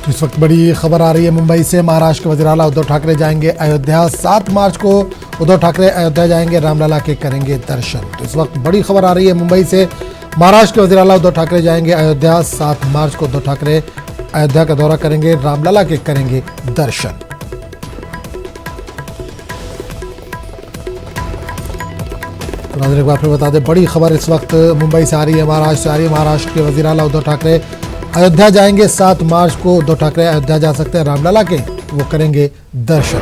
इस वक्त बड़ी खबर आ रही है मुंबई से। महाराष्ट्र के वज़ीर आला उद्धव ठाकरे जाएंगे अयोध्या। 7 मार्च को उद्धव ठाकरे अयोध्या जाएंगे, रामलला के करेंगे दर्शन। तो इस वक्त बड़ी खबर आ रही है मुंबई से। महाराष्ट्र के वज़ीर आला उद्धव ठाकरे जाएंगे अयोध्या। 7 मार्च को उद्धव ठाकरे अयोध्या का दौरा करेंगे, रामलला के करेंगे दर्शन। एक बार फिर बता दें, बड़ी खबर इस वक्त मुंबई से आ रही है, महाराष्ट्र से आ रही है। महाराष्ट्र के वज़ीर आला उद्धव ठाकरे अयोध्या जाएंगे। 7 मार्च को उद्धव ठाकरे अयोध्या जा सकते हैं, रामलला के वो करेंगे दर्शन।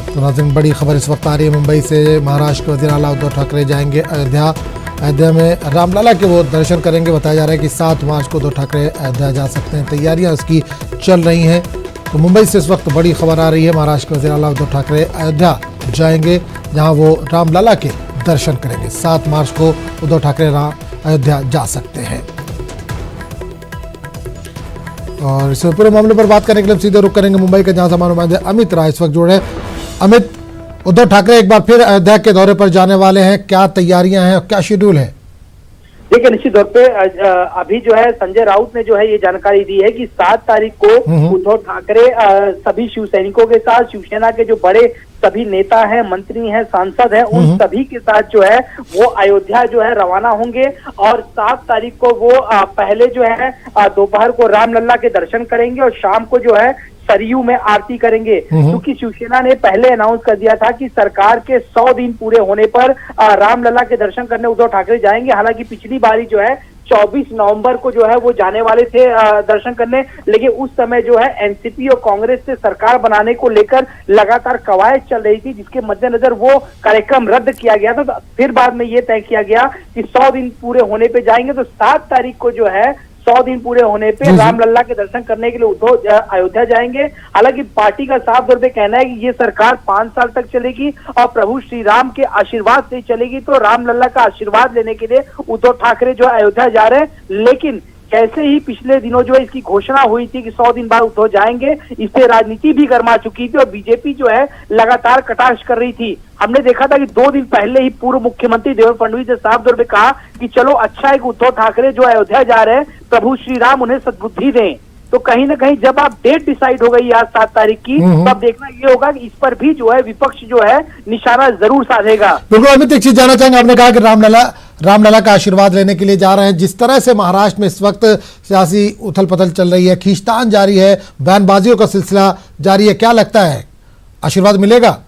तो नाज़रीन, बड़ी खबर इस वक्त आ रही है मुंबई से। महाराष्ट्र के वज़ीर आला उद्धव ठाकरे जाएंगे अयोध्या। अयोध्या में रामलला के वो दर्शन करेंगे। बताया जा रहा है कि 7 मार्च को उद्धव ठाकरे अयोध्या जा सकते हैं, तैयारियां उसकी चल रही हैं। तो मुंबई से इस वक्त बड़ी खबर आ रही है, महाराष्ट्र के वज़ीर आला उद्धव ठाकरे अयोध्या जाएंगे, जहां वो रामलला के दर्शन करेंगे। 7 मार्च को उद्धव ठाकरे अयोध्या जा सकते हैं। और इस पूरे मामले पर बात करने के लिए सीधे रुख करेंगे मुंबई के, जहां से हमारे नुमाइंदे अमित राय इस वक्त जुड़े। अमित, उद्धव ठाकरे एक बार फिर अयोध्या के दौरे पर जाने वाले हैं, क्या तैयारियां हैं और क्या शेड्यूल है? देखिए, निश्चित तौर पे अभी जो है संजय राउत ने जो है ये जानकारी दी है कि 7 तारीख को उद्धव ठाकरे सभी शिव सैनिकों के साथ, शिवसेना के जो बड़े सभी नेता हैं, मंत्री हैं, सांसद हैं, उन सभी के साथ जो है वो अयोध्या जो है रवाना होंगे। और 7 तारीख को वो पहले जो है दोपहर को रामलला के दर्शन करेंगे और शाम को जो है सरयू में आरती करेंगे। क्योंकि शिवसेना ने पहले अनाउंस कर दिया था कि सरकार के 100 दिन पूरे होने पर रामलला के दर्शन करने उद्धव ठाकरे जाएंगे। हालांकि पिछली बारी जो है 24 नवंबर को जो है वो जाने वाले थे दर्शन करने, लेकिन उस समय जो है एनसीपी और कांग्रेस से सरकार बनाने को लेकर लगातार कवायद चल रही थी, जिसके मद्देनजर वो कार्यक्रम रद्द किया गया था। तो फिर बाद में ये तय किया गया कि 100 दिन पूरे होने पे जाएंगे। तो 7 तारीख को जो है 100 दिन पूरे होने पे रामलला के दर्शन करने के लिए उद्धव अयोध्या जाएंगे। हालांकि पार्टी का साफ तौर पे कहना है कि ये सरकार 5 साल तक चलेगी और प्रभु श्री राम के आशीर्वाद से चलेगी। तो रामलला का आशीर्वाद लेने के लिए उद्धव ठाकरे जो अयोध्या जा रहे हैं। लेकिन कैसे ही पिछले दिनों जो है इसकी घोषणा हुई थी कि 100 दिन बाद उद्धव जाएंगे, इससे राजनीति भी गर्मा चुकी थी और बीजेपी जो है लगातार कटाक्ष कर रही थी। हमने देखा था कि 2 दिन पहले ही पूर्व मुख्यमंत्री देवेंद्र फडणवीस ने साफ तौर पे कहा कि चलो अच्छा है कि उद्धव ठाकरे जो अयोध्या जा रहे हैं, प्रभु श्री राम उन्हें सद्बुद्धि दें। तो कहीं ना कहीं जब आप डेट डिसाइड हो गई आज 7 तारीख की, तब देखना ये होगा कि इस पर भी जो है विपक्ष जो है निशाना जरूर साधेगा। बिल्कुल अमित, एक चीज जानना चाहेंगे, आपने कहा कि रामलला का आशीर्वाद लेने के लिए जा रहे हैं। जिस तरह से महाराष्ट्र में इस वक्त सियासी उथल पथल चल रही है, खींचतान जारी है, बयानबाजियों का सिलसिला जारी है, क्या लगता है आशीर्वाद मिलेगा?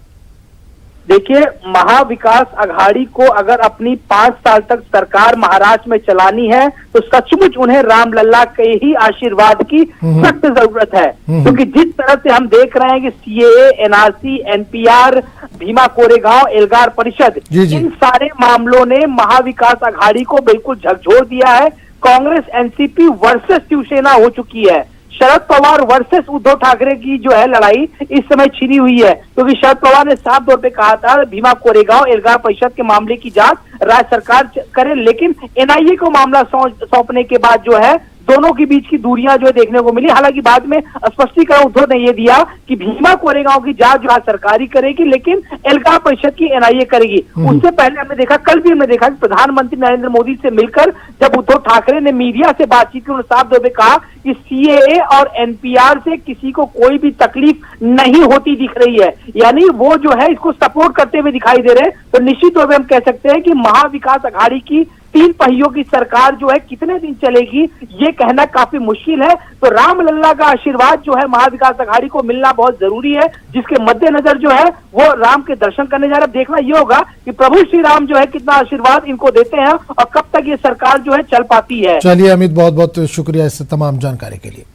देखिए, महाविकास अघाड़ी को अगर अपनी 5 साल तक सरकार महाराष्ट्र में चलानी है तो सचमुच उन्हें रामलला के ही आशीर्वाद की सख्त जरूरत है। क्योंकि जिस तरह से हम देख रहे हैं कि CAA, NRC, NPR, Bhima Koregaon, Elgar Parishad, इन सारे मामलों ने महाविकास अघाड़ी को बिल्कुल झकझोर दिया है। कांग्रेस एनसीपी वर्सेस शिवसेना हो चुकी है। शरद पवार वर्सेस उद्धव ठाकरे की जो है लड़ाई इस समय छिड़ी हुई है। क्योंकि शरद पवार ने साफ तौर पे कहा था भीमा कोरेगांव, एल्गार परिषद के मामले की जांच राज्य सरकार करे, लेकिन एनआईए को मामला सौंपने के बाद जो है दोनों के बीच की दूरियां जो है देखने को मिली। हालांकि बाद में स्पष्टीकरण उद्धव ने यह दिया कि भीमा कोरेगांव की जांच जो है सरकारी करेगी, लेकिन एल्गार परिषद की एनआईए करेगी। उससे पहले हमने देखा, कल भी हमने देखा कि प्रधानमंत्री नरेंद्र मोदी से मिलकर जब उद्धव ठाकरे ने मीडिया से बातचीत की, उन्होंने साफ तौर पर कहा कि सीएए और एनपीआर से किसी को कोई भी तकलीफ नहीं होती दिख रही है। यानी वो जो है इसको सपोर्ट करते हुए दिखाई दे रहे हैं। तो निश्चित तौर पर हम कह सकते हैं कि महाविकास अघाड़ी की 3 पहियों की सरकार जो है कितने दिन चलेगी ये कहना काफी मुश्किल है। तो रामलला का आशीर्वाद जो है महाविकास अघाड़ी को मिलना बहुत जरूरी है, जिसके मद्देनजर जो है वो राम के दर्शन करने जा रहे हैं। देखना ये होगा कि प्रभु श्री राम जो है कितना आशीर्वाद इनको देते हैं और कब तक ये सरकार जो है चल पाती है। चलिए अमित, बहुत बहुत शुक्रिया इस तमाम जानकारी के लिए।